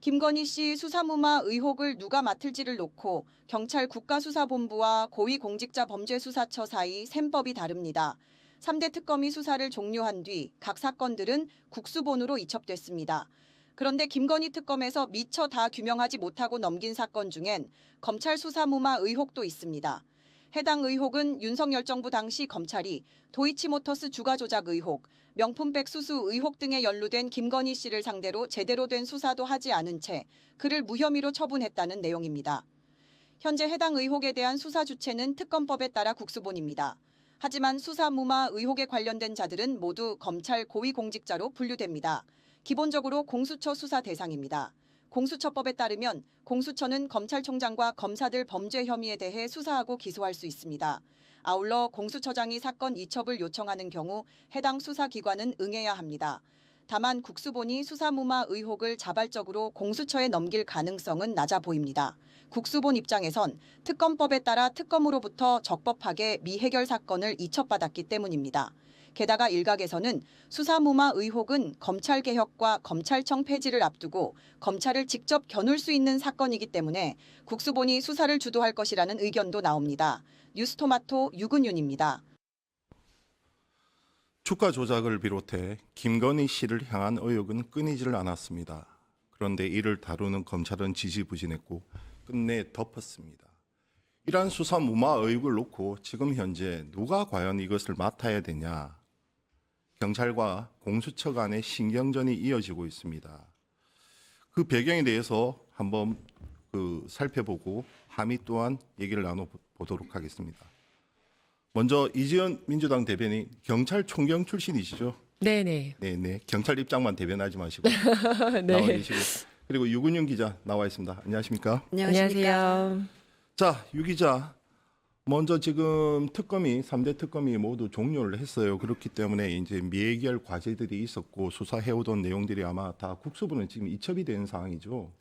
김건희 씨 수사무마 의혹을 누가 맡을지를 놓고 경찰 국가수사본부와 고위공직자범죄수사처 사이 셈법이 다릅니다. 3대 특검이 수사를 종료한 뒤 각 사건들은 국수본으로 이첩됐습니다. 그런데 김건희 특검에서 미처 다 규명하지 못하고 넘긴 사건 중엔 검찰 수사무마 의혹도 있습니다. 해당 의혹은 윤석열 정부 당시 검찰이 도이치모터스 주가 조작 의혹, 명품백 수수 의혹 등에 연루된 김건희 씨를 상대로 제대로 된 수사도 하지 않은 채 그를 무혐의로 처분했다는 내용입니다. 현재 해당 의혹에 대한 수사 주체는 특검법에 따라 국수본입니다. 하지만 수사무마 의혹에 관련된 자들은 모두 검찰 고위공직자로 분류됩니다. 기본적으로 공수처 수사 대상입니다. 공수처법에 따르면 공수처는 검찰총장과 검사들 범죄 혐의에 대해 수사하고 기소할 수 있습니다. 아울러 공수처장이 사건 이첩을 요청하는 경우 해당 수사기관은 응해야 합니다. 다만 국수본이 수사무마 의혹을 자발적으로 공수처에 넘길 가능성은 낮아 보입니다. 국수본 입장에선 특검법에 따라 특검으로부터 적법하게 미해결 사건을 이첩받았기 때문입니다. 게다가 일각에서는 수사무마 의혹은 검찰개혁과 검찰청 폐지를 앞두고 검찰을 직접 겨눌 수 있는 사건이기 때문에 국수본이 수사를 주도할 것이라는 의견도 나옵니다. 뉴스토마토 유근윤입니다. 주가 조작을 비롯해 김건희 씨를 향한 의혹은 끊이질 않았습니다. 그런데 이를 다루는 검찰은 지지부진했고 끝내 덮었습니다. 이러한 수사 무마 의혹을 놓고 지금 현재 누가 과연 이것을 맡아야 되냐, 경찰과 공수처 간의 신경전이 이어지고 있습니다. 그 배경에 대해서 한번 살펴보고 함의 또한 얘기를 나눠보도록 하겠습니다. 먼저 이지연 민주당 대변인, 경찰총경 출신이시죠? 네네. 네네. 경찰 입장만 대변하지 마시고 네. 나와 계시고, 그리고 유근영 기자 나와 있습니다. 안녕하십니까? 안녕하세요. 자, 유 기자, 먼저 지금 특검이 3대 특검이 모두 종료를 했어요. 그렇기 때문에 이제 미해결 과제들이 있었고 수사해오던 내용들이 아마 다 국수본은 지금 이첩이 된 상황이죠.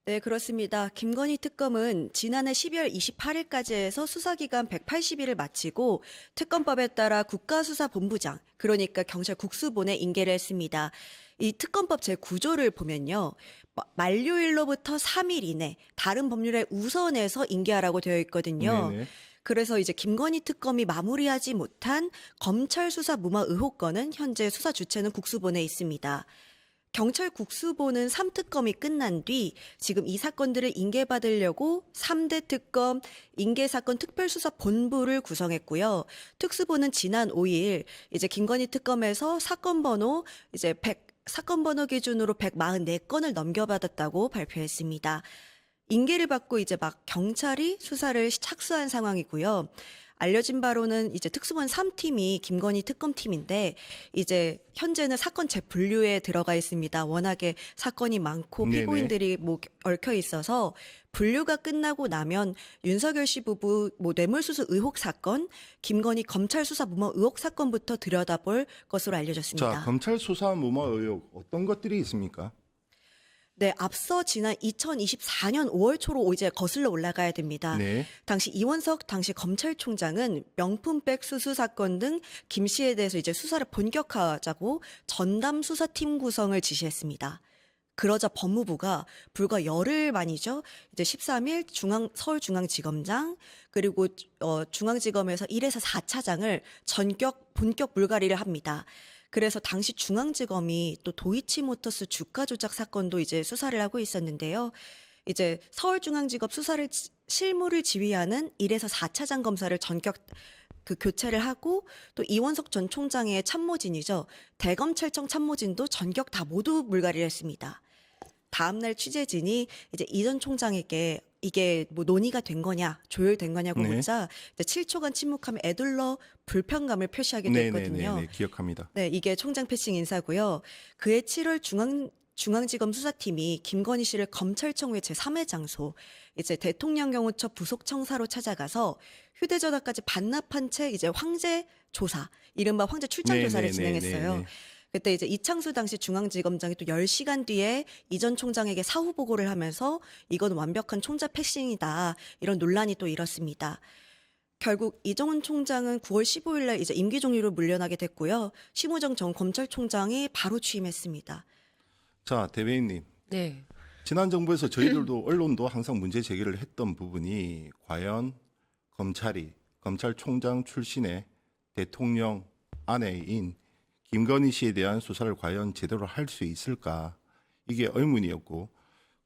네, 그렇습니다. 김건희 특검은 지난해 12월 28일까지 해서 수사기간 180일을 마치고 특검법에 따라 국가수사본부장, 그러니까 경찰 국수본에 인계를 했습니다. 이 특검법 제9조를 보면요, 만료일로부터 3일 이내 다른 법률에 우선해서 인계하라고 되어 있거든요. 네네. 그래서 이제 김건희 특검이 마무리하지 못한 검찰 수사 무마 의혹 건은 현재 수사 주체는 국수본에 있습니다. 경찰 국수본은 3특검이 끝난 뒤 지금 이 사건들을 인계받으려고 3대 특검 인계사건 특별수사본부를 구성했고요. 특수본은 지난 5일 이제 김건희 특검에서 사건 번호 사건 번호 기준으로 144건을 넘겨받았다고 발표했습니다. 인계를 받고 이제 막 경찰이 수사를 착수한 상황이고요. 알려진 바로는 이제 특수본 3팀이 김건희 특검팀인데 이제 현재는 사건 재분류에 들어가 있습니다. 워낙에 사건이 많고 네네. 피고인들이 얽혀 있어서 분류가 끝나고 나면 윤석열 씨 부부 뇌물수수 의혹 사건, 김건희 검찰 수사 무마 의혹 사건부터 들여다볼 것으로 알려졌습니다. 자, 검찰 수사 무마 의혹 어떤 것들이 있습니까? 네, 앞서 지난 2024년 5월 초로 이제 거슬러 올라가야 됩니다. 네. 당시 이원석 당시 검찰총장은 명품백 수수 사건 등 김 씨에 대해서 이제 수사를 본격화하자고 전담 수사팀 구성을 지시했습니다. 그러자 법무부가 불과 열흘 만이죠. 이제 13일 서울중앙지검장 그리고 중앙지검에서 1에서 4차장을 본격 물갈이를 합니다. 그래서 당시 중앙지검이 또 도이치모터스 주가 조작 사건도 이제 수사를 하고 있었는데요. 이제 서울중앙지검 수사를 실무를 지휘하는 1에서 4차장 검사를 전격 교체를 하고 또 이원석 전 총장의 참모진이죠. 대검찰청 참모진도 전격 다 모두 물갈이를 했습니다. 다음날 취재진이 이제 이 전 총장에게 이게 뭐 논의가 된 거냐, 조율된 거냐고 네. 묻자 이제 7초간 침묵하며 애둘러 불편감을 표시하게 됐거든요. 네네네, 기억합니다. 네, 이게 총장 패싱 인사고요. 그해 7월 중앙지검 수사팀이 김건희 씨를 검찰청의 제3회 장소, 이제 대통령경호처 부속청사로 찾아가서 휴대전화까지 반납한 채 이제 황제 조사, 이른바 황제 출장 조사를 진행했어요. 그때 이제 이창수 당시 중앙지검장이 또 10시간 뒤에 이 전 총장에게 사후 보고를 하면서 이건 완벽한 총장 패싱이다. 이런 논란이 또 일었습니다. 결국 이정훈 총장은 9월 15일 날 이제 임기 종료로 물러나게 됐고요. 심우정 전 검찰총장이 바로 취임했습니다. 자, 대변인님. 네. 지난 정부에서 저희들도 언론도 항상 문제 제기를 했던 부분이 과연 검찰이 검찰총장 출신의 대통령 아내인 김건희 씨에 대한 수사를 과연 제대로 할 수 있을까, 이게 의문이었고,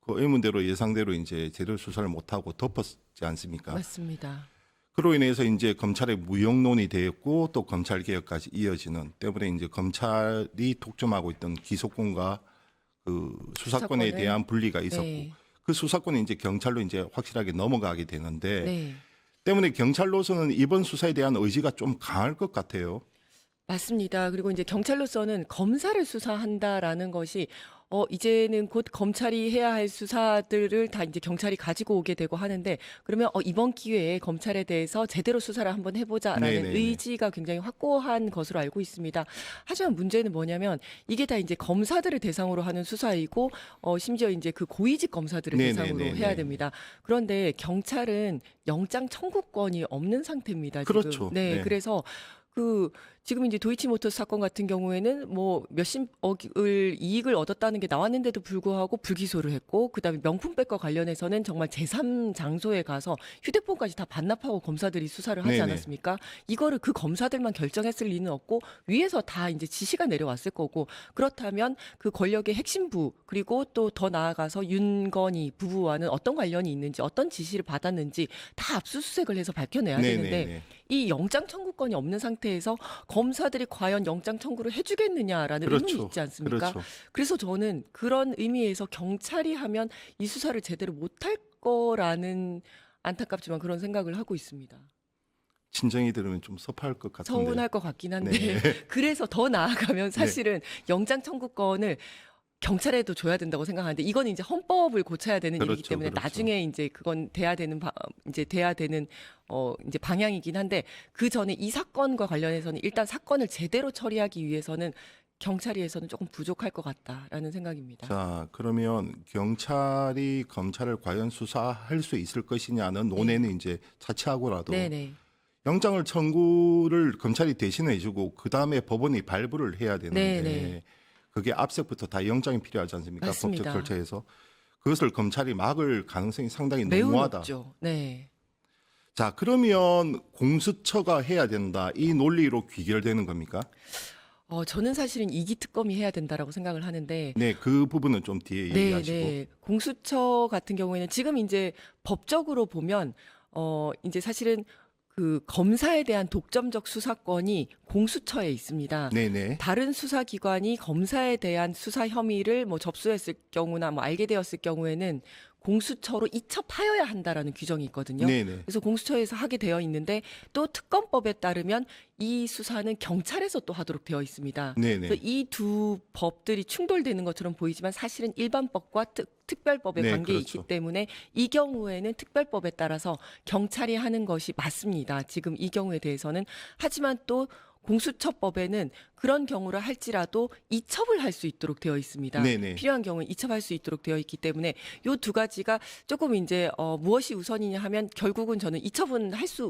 그 의문대로 예상대로 이제 제대로 수사를 못하고 덮었지 않습니까? 맞습니다. 그로 인해서 이제 검찰의 무용론이 되었고 또 검찰 개혁까지 이어지는 때문에 이제 검찰이 독점하고 있던 기소권과 그 수사권에 수사권을- 대한 분리가 있었고 네. 그 수사권이 이제 경찰로 이제 확실하게 넘어가게 되는데 네. 때문에 경찰로서는 이번 수사에 대한 의지가 좀 강할 것 같아요. 맞습니다. 그리고 이제 경찰로서는 검사를 수사한다라는 것이 이제는 곧 검찰이 해야 할 수사들을 다 이제 경찰이 가지고 오게 되고 하는데, 그러면 이번 기회에 검찰에 대해서 제대로 수사를 한번 해보자라는 네네네. 의지가 굉장히 확고한 것으로 알고 있습니다. 하지만 문제는 뭐냐면 이게 다 이제 검사들을 대상으로 하는 수사이고 심지어 이제 그 고위직 검사들을 대상으로 네네네네. 해야 됩니다. 그런데 경찰은 영장 청구권이 없는 상태입니다. 지금. 그렇죠. 네, 네. 그래서 지금 이제 도이치모터스 사건 같은 경우에는 뭐 몇십억을 이익을 얻었다는 게 나왔는데도 불구하고 불기소를 했고, 그다음에 명품백과 관련해서는 정말 제3 장소에 가서 휴대폰까지 다 반납하고 검사들이 수사를 하지 네네. 않았습니까? 이거를 그 검사들만 결정했을 리는 없고 위에서 다 이제 지시가 내려왔을 거고, 그렇다면 그 권력의 핵심부 그리고 또 더 나아가서 윤건희 부부와는 어떤 관련이 있는지, 어떤 지시를 받았는지 다 압수수색을 해서 밝혀내야 되는데 네네네. 이 영장 청구권이 없는 상태에서 검사들이 과연 영장 청구를 해주겠느냐라는 의문이 그렇죠. 있지 않습니까? 그렇죠. 그래서 저는 그런 의미에서 경찰이 하면 이 수사를 제대로 못할 거라는, 안타깝지만 그런 생각을 하고 있습니다. 친정이 들으면 좀 섭할 것 같은데. 서운할 것 같긴 한데 네. 그래서 더 나아가면 사실은 영장 청구권을 경찰에도 줘야 된다고 생각하는데, 이건 이제 헌법을 고쳐야 되는 일이기 그렇죠, 때문에 그렇죠. 나중에 이제 그건 돼야 되는 이제 방향이긴 한데, 그 전에 이 사건과 관련해서는 일단 사건을 제대로 처리하기 위해서는 경찰에서는 조금 부족할 것 같다라는 생각입니다. 자, 그러면 경찰이 검찰을 과연 수사할 수 있을 것이냐는 논의는 이제 차치하고라도 네네. 영장을 청구를 검찰이 대신해주고 그 다음에 법원이 발부를 해야 되는데 네네. 그게 앞서부터 다 영장이 필요하지 않습니까? 맞습니다. 법적 절차에서 그것을 검찰이 막을 가능성이 상당히 매우 농후하다. 높죠. 네. 자, 그러면 공수처가 해야 된다, 이 논리로 귀결되는 겁니까? 저는 사실은 이기 특검이 해야 된다라고 생각을 하는데, 네, 그 부분은 좀 뒤에 얘기하시고. 네. 공수처 같은 경우에는 지금 이제 법적으로 보면 이제 사실은 그 검사에 대한 독점적 수사권이 공수처에 있습니다. 네네. 다른 수사기관이 검사에 대한 수사 혐의를 뭐 접수했을 경우나 뭐 알게 되었을 경우에는 공수처로 이첩하여야 한다라는 규정이 있거든요. 네네. 그래서 공수처에서 하게 되어 있는데, 또 특검법에 따르면 이 수사는 경찰에서 또 하도록 되어 있습니다. 네네. 그래서 이 두 법들이 충돌되는 것처럼 보이지만 사실은 일반법과 특별법의 네, 관계에 그렇죠. 있기 때문에 이 경우에는 특별법에 따라서 경찰이 하는 것이 맞습니다. 지금 이 경우에 대해서는. 하지만 또 공수처법에는 그런 경우를 할지라도 이첩을 할 수 있도록 되어 있습니다. 네네. 필요한 경우에 이첩할 수 있도록 되어 있기 때문에 요 두 가지가 조금 이제 무엇이 우선이냐 하면, 결국은 저는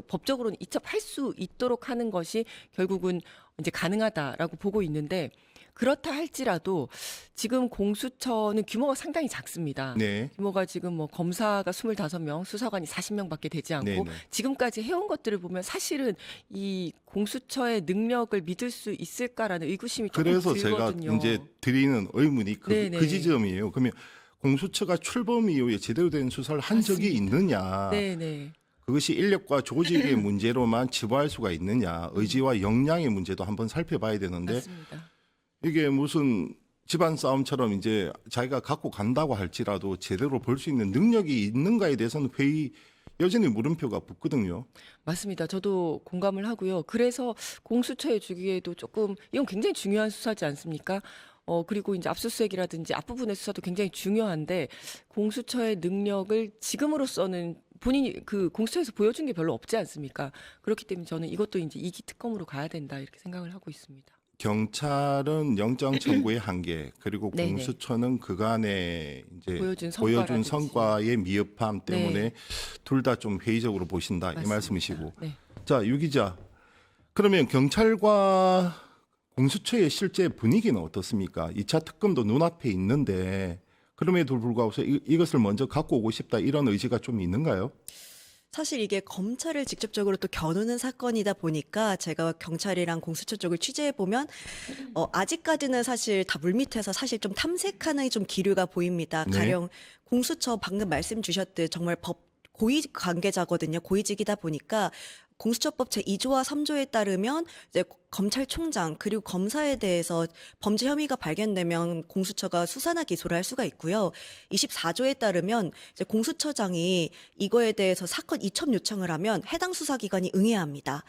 법적으로는 이첩할 수 있도록 하는 것이 결국은 이제 가능하다라고 보고 있는데, 그렇다 할지라도 지금 공수처는 규모가 상당히 작습니다. 네. 규모가 지금 뭐 검사가 25명, 수사관이 40명밖에 되지 않고, 네네. 지금까지 해온 것들을 보면 사실은 이 공수처의 능력을 믿을 수 있을까라는 의구심이 조금 그래서 들거든요. 제가 이제 드리는 의문이 네네. 그 지점이에요. 그러면 공수처가 출범 이후에 제대로 된 수사를 한 적이 맞습니다. 있느냐? 네네. 그것이 인력과 조직의 문제로만 치부할 수가 있느냐? 의지와 역량의 문제도 한번 살펴봐야 되는데, 맞습니다. 이게 무슨 집안 싸움처럼 이제 자기가 갖고 간다고 할지라도 제대로 볼 수 있는 능력이 있는가에 대해서는 여전히 물음표가 붙거든요. 맞습니다. 저도 공감을 하고요. 그래서 공수처에 주기에도 조금, 이건 굉장히 중요한 수사지 않습니까? 그리고 이제 압수수색이라든지 앞부분의 수사도 굉장히 중요한데, 공수처의 능력을 지금으로서는 본인이 그 공수처에서 보여준 게 별로 없지 않습니까? 그렇기 때문에 저는 이것도 이제 이기 특검으로 가야 된다, 이렇게 생각을 하고 있습니다. 경찰은 영장 청구의 한계, 그리고 네네. 공수처는 그간에 이제 보여준 보여준 성과라든지. 성과의 미흡함 때문에 네. 둘 다 좀 회의적으로 보신다, 이 맞습니다. 말씀이시고. 네. 자, 유 기자. 그러면 경찰과 공수처의 실제 분위기는 어떻습니까? 2차 특검도 눈앞에 있는데 그럼에도 불구하고 이것을 먼저 갖고 오고 싶다 이런 의지가 좀 있는가요? 사실 이게 검찰을 직접적으로 또 겨누는 사건이다 보니까 제가 경찰이랑 공수처 쪽을 취재해 보면 아직까지는 사실 다 물밑에서 사실 좀 탐색하는 좀 기류가 보입니다. 네. 가령 공수처 방금 말씀 주셨듯 정말 법 고위 관계자거든요. 고위직이다 보니까 공수처법 제2조와 3조에 따르면 이제 검찰총장 그리고 검사에 대해서 범죄 혐의가 발견되면 공수처가 수사나 기소를 할 수가 있고요. 24조에 따르면 이제 공수처장이 이거에 대해서 사건 이첩 요청을 하면 해당 수사기관이 응해야 합니다.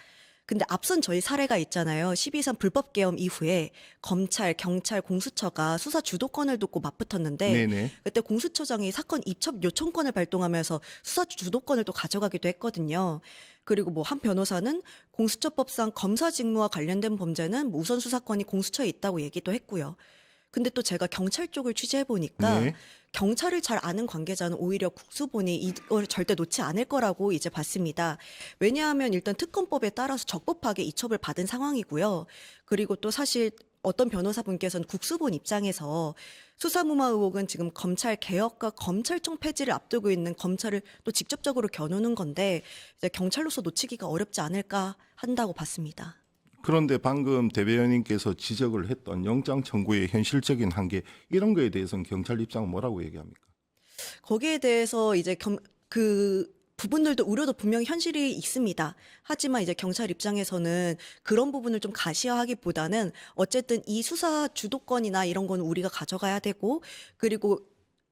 근데 앞선 저희 사례가 있잖아요. 12.3 불법 계엄 이후에 검찰, 경찰, 공수처가 수사 주도권을 놓고 맞붙었는데 네네. 그때 공수처장이 사건 입첩 요청권을 발동하면서 수사 주도권을 또 가져가기도 했거든요. 그리고 뭐 한 변호사는 공수처법상 검사 직무와 관련된 범죄는 뭐 우선 수사권이 공수처에 있다고 얘기도 했고요. 근데 또 제가 경찰 쪽을 취재해 보니까 네. 경찰을 잘 아는 관계자는 오히려 국수본이 이걸 절대 놓지 않을 거라고 이제 봤습니다. 왜냐하면 일단 특검법에 따라서 적법하게 이첩을 받은 상황이고요. 그리고 또 사실 어떤 변호사분께서는 국수본 입장에서 수사무마 의혹은 지금 검찰 개혁과 검찰청 폐지를 앞두고 있는 검찰을 또 직접적으로 겨누는 건데 이제 경찰로서 놓치기가 어렵지 않을까 한다고 봤습니다. 그런데 방금 대변인께서 지적을 했던 영장 청구의 현실적인 한계 이런 거에 대해서는 경찰 입장은 뭐라고 얘기합니까? 거기에 대해서 이제 그 부분들도 우려도 분명히 현실이 있습니다. 하지만 이제 경찰 입장에서는 그런 부분을 좀 가시화하기보다는 어쨌든 이 수사 주도권이나 이런 건 우리가 가져가야 되고 그리고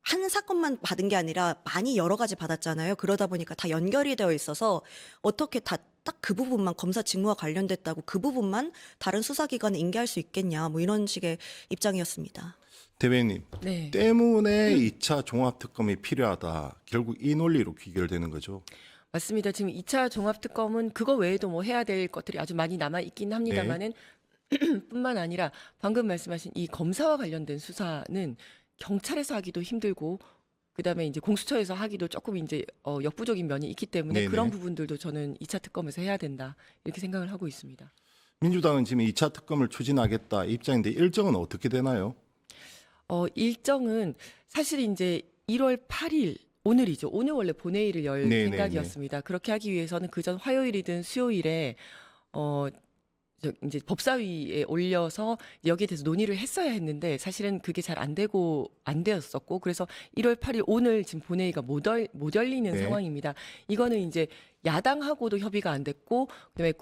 한 사건만 받은 게 아니라 많이 여러 가지 받았잖아요. 그러다 보니까 다 연결이 되어 있어서 어떻게 다 딱 그 부분만 검사 직무와 관련됐다고 그 부분만 다른 수사기관에 인계할 수 있겠냐 뭐 이런 식의 입장이었습니다. 대변인 네. 때문에 2차 종합특검이 필요하다. 결국 이 논리로 귀결되는 거죠. 맞습니다. 지금 2차 종합특검은 그거 외에도 뭐 해야 될 것들이 아주 많이 남아 있긴 합니다만은 뿐만 아니라 방금 말씀하신 이 검사와 관련된 수사는 경찰에서 하기도 힘들고 그다음에 이제 공수처에서 하기도 조금 이제 역부족인 면이 있기 때문에 네네. 그런 부분들도 저는 2차 특검에서 해야 된다 이렇게 생각을 하고 있습니다. 민주당은 지금 2차 특검을 추진하겠다 입장인데 일정은 어떻게 되나요? 일정은 사실 이제 1월 8일 오늘이죠. 오늘 원래 본회의를 열 네네네. 생각이었습니다. 그렇게 하기 위해서는 그전 화요일이든 수요일에 이제 법사위에 올려서 여기에 대해서 논의를 했어야 했는데 사실은 그게 잘 안 되었었고 그래서 1월 8일 오늘 지금 본회의가 못 열리는 네. 상황입니다. 이거는 이제 야당하고도 협의가 안 됐고 그다음에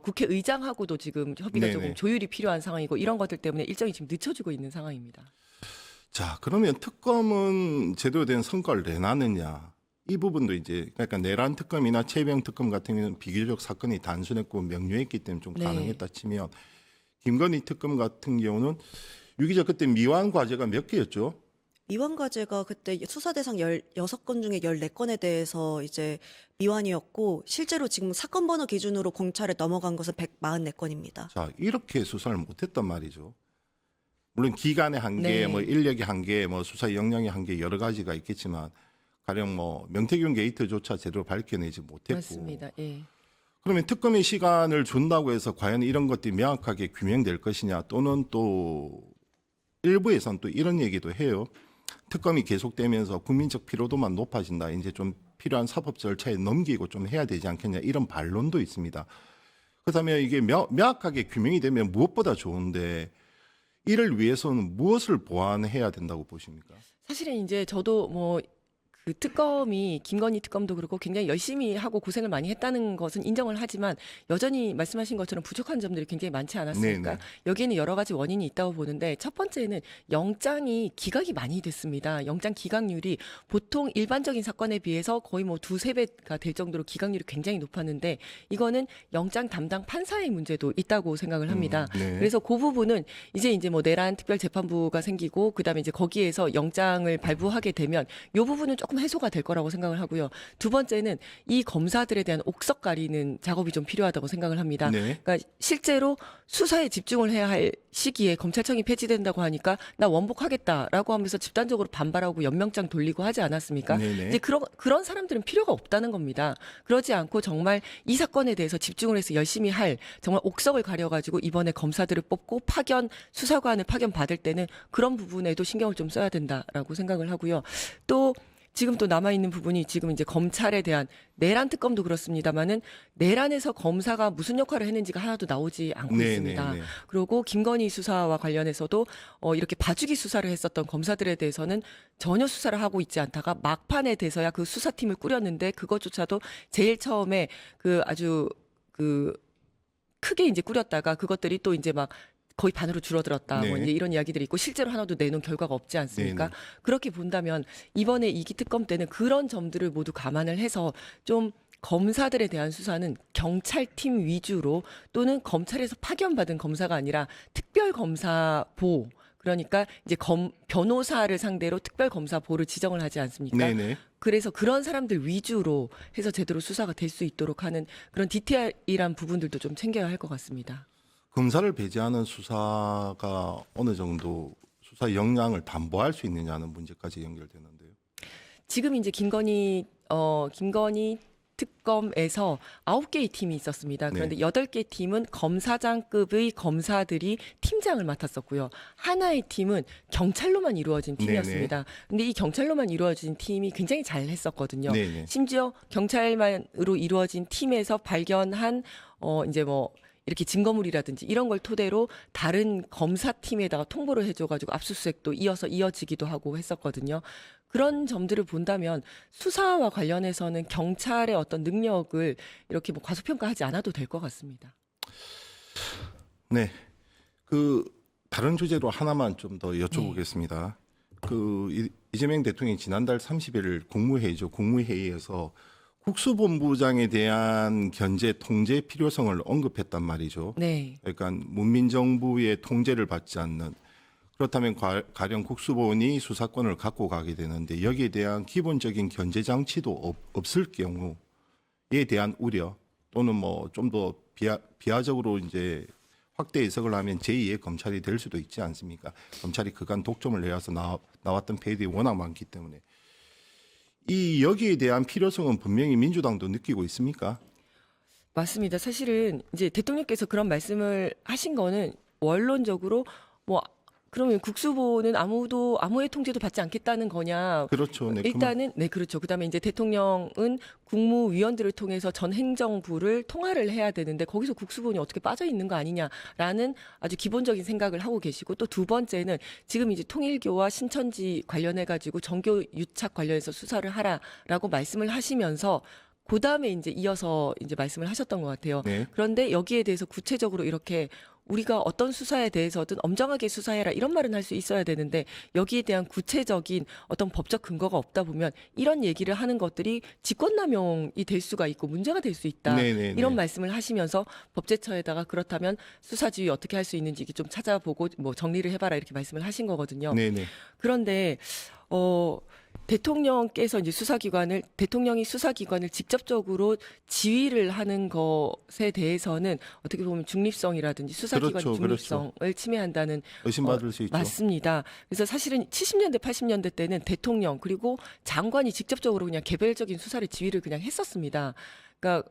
국회의장하고도 지금 협의가 네네. 조금 조율이 필요한 상황이고 이런 것들 때문에 일정이 지금 늦춰지고 있는 상황입니다. 자, 그러면 특검은 제대로 된 성과를 내놨느냐? 이 부분도 이제 그러니까 내란 특검이나 최병 특검 같은 경우는 비교적 사건이 단순했고 명료했기 때문에 좀 네. 가능했다 치면 김건희 특검 같은 경우는 유기적 그때 미완 과제가 몇 개였죠? 미완 과제가 그때 수사 대상 16건 중에 14건에 대해서 이제 미완이었고 실제로 지금 사건 번호 기준으로 공찰에 넘어간 것은 144건입니다. 자, 이렇게 수사를 못했단 말이죠. 물론 기간의 한계, 네. 뭐 인력의 한계, 뭐 수사 역량의 한계 여러 가지가 있겠지만 가령 뭐 명태균 게이트조차 제대로 밝혀내지 못했고. 맞습니다. 예. 그러면 특검의 시간을 준다고 해서 과연 이런 것들이 명확하게 규명될 것이냐 또는 또 일부에서는 또 이런 얘기도 해요. 특검이 계속되면서 국민적 피로도만 높아진다. 이제 좀 필요한 사법 절차에 넘기고 좀 해야 되지 않겠냐 이런 반론도 있습니다. 그렇다면 이게 명확하게 규명이 되면 무엇보다 좋은데 이를 위해서는 무엇을 보완해야 된다고 보십니까? 사실은 이제 저도 뭐 그 특검이 김건희 특검도 그렇고 굉장히 열심히 하고 고생을 많이 했다는 것은 인정을 하지만 여전히 말씀하신 것처럼 부족한 점들이 굉장히 많지 않았습니까? 네네. 여기에는 여러 가지 원인이 있다고 보는데 첫 번째는 영장이 기각이 많이 됐습니다. 영장 기각률이 보통 일반적인 사건에 비해서 거의 뭐 2~3배가 될 정도로 기각률이 굉장히 높았는데 이거는 영장 담당 판사의 문제도 있다고 생각을 합니다. 네. 그래서 그 부분은 이제 뭐 내란 특별재판부가 생기고 그다음에 이제 거기에서 영장을 발부하게 되면 이 부분은 조금 조금 해소가 될 거라고 생각을 하고요. 두 번째는 이 검사들에 대한 옥석 가리는 작업이 좀 필요하다고 생각을 합니다. 네. 그러니까 실제로 수사에 집중을 해야 할 시기에 검찰청이 폐지된다고 하니까 나 원복하겠다라고 하면서 집단적으로 반발하고 연명장 돌리고 하지 않았습니까? 네네. 이제 그런 사람들은 필요가 없다는 겁니다. 그러지 않고 정말 이 사건에 대해서 집중을 해서 열심히 할 정말 옥석을 가려가지고 이번에 검사들을 뽑고 수사관을 파견 받을 때는 그런 부분에도 신경을 좀 써야 된다라고 생각을 하고요. 또 지금 또 남아있는 부분이 지금 이제 검찰에 대한 내란 특검도 그렇습니다만은 내란에서 검사가 무슨 역할을 했는지가 하나도 나오지 않고 있습니다. 네네네. 그리고 김건희 수사와 관련해서도 이렇게 봐주기 수사를 했었던 검사들에 대해서는 전혀 수사를 하고 있지 않다가 막판에 돼서야 그 수사팀을 꾸렸는데 그것조차도 제일 처음에 그 아주 그 크게 이제 꾸렸다가 그것들이 또 이제 막 거의 반으로 줄어들었다. 뭐 네. 이제 이런 이야기들이 있고 실제로 하나도 내놓은 결과가 없지 않습니까? 네네. 그렇게 본다면 이번에 이기 특검 때는 그런 점들을 모두 감안을 해서 좀 검사들에 대한 수사는 경찰팀 위주로 또는 검찰에서 파견받은 검사가 아니라 특별검사보 그러니까 이제 변호사를 상대로 특별검사보를 지정을 하지 않습니까? 네네. 그래서 그런 사람들 위주로 해서 제대로 수사가 될 수 있도록 하는 그런 디테일한 부분들도 좀 챙겨야 할 것 같습니다. 검사를 배제하는 수사가 어느 정도 수사 역량을 담보할 수 있느냐는 문제까지 연결되는데요. 지금 이제 김건희 특검에서 9개의 팀이 있었습니다. 그런데 네. 8개 팀은 검사장급의 검사들이 팀장을 맡았었고요. 하나의 팀은 경찰로만 이루어진 팀이었습니다. 근데 이 경찰로만 이루어진 팀이 굉장히 잘 했었거든요. 네네. 심지어 경찰만으로 이루어진 팀에서 발견한 이제 뭐 이렇게 증거물이라든지 이런 걸 토대로 다른 검사팀에다가 통보를 해줘가지고 압수수색도 이어지기도 하고 했었거든요. 그런 점들을 본다면 수사와 관련해서는 경찰의 어떤 능력을 이렇게 뭐 과소평가하지 않아도 될 것 같습니다. 네. 다른 주제로 하나만 좀 더 여쭤보겠습니다. 이재명 대통령이 지난달 30일 국무회의에서 국수본부장에 대한 견제 통제 필요성을 언급했단 말이죠. 네. 그러니까 문민정부의 통제를 받지 않는 그렇다면 가령 국수본이 수사권을 갖고 가게 되는데 여기에 대한 기본적인 견제 장치도 없을 경우에 대한 우려 또는 뭐 좀 더 비하적으로 이제 확대 해석을 하면 제2의 검찰이 될 수도 있지 않습니까? 검찰이 그간 독점을 해와서 나왔던 패들이 워낙 많기 때문에 여기에 대한 필요성은 분명히 민주당도 느끼고 있습니까? 맞습니다. 사실은 이제 대통령께서 그런 말씀을 하신 거는 원론적으로 뭐 그러면 국수본은 아무의 통제도 받지 않겠다는 거냐? 그렇죠. 네, 일단은 네 그렇죠. 그다음에 이제 대통령은 국무위원들을 통해서 전 행정부를 통화를 해야 되는데 거기서 국수본이 어떻게 빠져 있는 거 아니냐라는 아주 기본적인 생각을 하고 계시고 또 두 번째는 지금 이제 통일교와 신천지 관련해 가지고 정교 유착 관련해서 수사를 하라라고 말씀을 하시면서 그다음에 이제 이어서 이제 말씀을 하셨던 것 같아요. 네. 그런데 여기에 대해서 구체적으로 이렇게 우리가 어떤 수사에 대해서든 엄정하게 수사해라 이런 말은 할 수 있어야 되는데 여기에 대한 구체적인 어떤 법적 근거가 없다 보면 이런 얘기를 하는 것들이 직권남용이 될 수가 있고 문제가 될 수 있다. 네네네. 이런 말씀을 하시면서 법제처에다가 그렇다면 수사지휘 어떻게 할 수 있는지 좀 찾아보고 뭐 정리를 해봐라 이렇게 말씀을 하신 거거든요. 네네. 그런데 대통령이 수사기관을 직접적으로 지휘를 하는 것에 대해서는 어떻게 보면 중립성이라든지 수사기관의 그렇죠, 중립성을 침해한다는 의심받을 수 있죠. 맞습니다. 그래서 사실은 70년대, 80년대 때는 대통령 그리고 장관이 직접적으로 그냥 개별적인 수사를 지휘를 그냥 했었습니다. 그러니까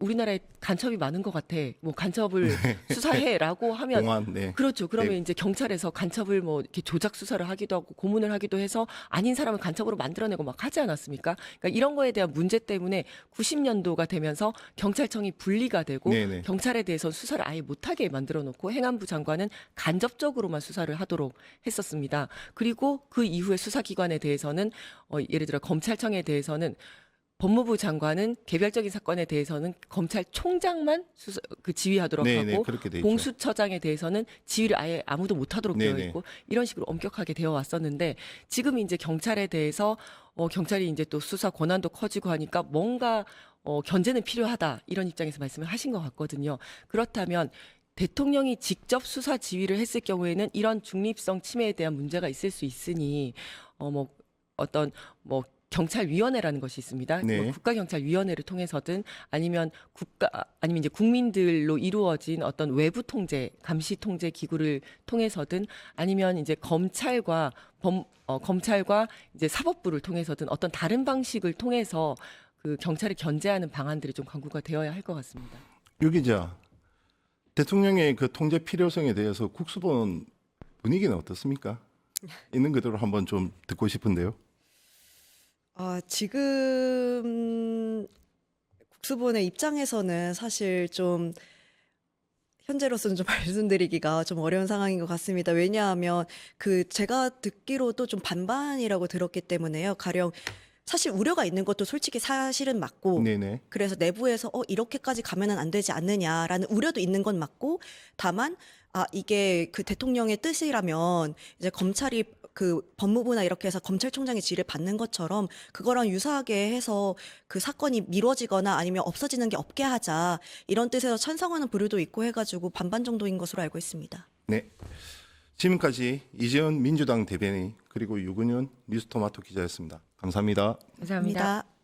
우리나라에 간첩이 많은 것 같아. 뭐 간첩을 수사해라고 하면 공안, 네. 그렇죠. 그러면 네. 이제 경찰에서 간첩을 뭐 이렇게 조작 수사를 하기도 하고 고문을 하기도 해서 아닌 사람을 간첩으로 만들어내고 막 하지 않았습니까? 그러니까 이런 거에 대한 문제 때문에 90년도가 되면서 경찰청이 분리가 되고 네네. 경찰에 대해서 수사를 아예 못하게 만들어 놓고 행안부 장관은 간접적으로만 수사를 하도록 했었습니다. 그리고 그 이후에 수사기관에 대해서는 예를 들어 검찰청에 대해서는 법무부 장관은 개별적인 사건에 대해서는 검찰총장만 지휘하도록 네네, 하고 그렇게 돼 있죠. 공수처장에 대해서는 지휘를 아예 아무도 못하도록 되어 네네. 있고 이런 식으로 엄격하게 되어 왔었는데 지금 이제 경찰에 대해서 경찰이 이제 또 수사 권한도 커지고 하니까 뭔가 견제는 필요하다 이런 입장에서 말씀을 하신 것 같거든요. 그렇다면 대통령이 직접 수사 지휘를 했을 경우에는 이런 중립성 침해에 대한 문제가 있을 수 있으니 어떤 경찰위원회라는 것이 있습니다. 네. 뭐 국가경찰위원회를 통해서든 아니면 아니면 이제 국민들로 이루어진 어떤 외부 통제, 감시 통제 기구를 통해서든 아니면 이제 검찰과 이제 사법부를 통해서든 어떤 다른 방식을 통해서 그 경찰을 견제하는 방안들이 좀 강구가 되어야 할 것 같습니다. 유 기자, 대통령의 그 통제 필요성에 대해서 국수본 분위기는 어떻습니까? 있는 그대로 한번 좀 듣고 싶은데요. 지금 국수본의 입장에서는 사실 좀 현재로서는 좀 말씀드리기가 좀 어려운 상황인 것 같습니다. 왜냐하면 제가 듣기로도 좀 반반이라고 들었기 때문에요. 가령 사실 우려가 있는 것도 솔직히 사실은 맞고 네네. 그래서 내부에서 이렇게까지 가면은 안 되지 않느냐라는 우려도 있는 건 맞고 다만 이게 그 대통령의 뜻이라면 이제 검찰이 그 법무부나 이렇게 해서 검찰총장의 지휘를 받는 것처럼 그거랑 유사하게 해서 그 사건이 미뤄지거나 아니면 없어지는 게 없게 하자 이런 뜻에서 찬성하는 부류도 있고 해가지고 반반 정도인 것으로 알고 있습니다. 네. 지금까지 이재현 민주당 대변인 그리고 유근현 뉴스토마토 기자였습니다. 감사합니다. 감사합니다. 감사합니다.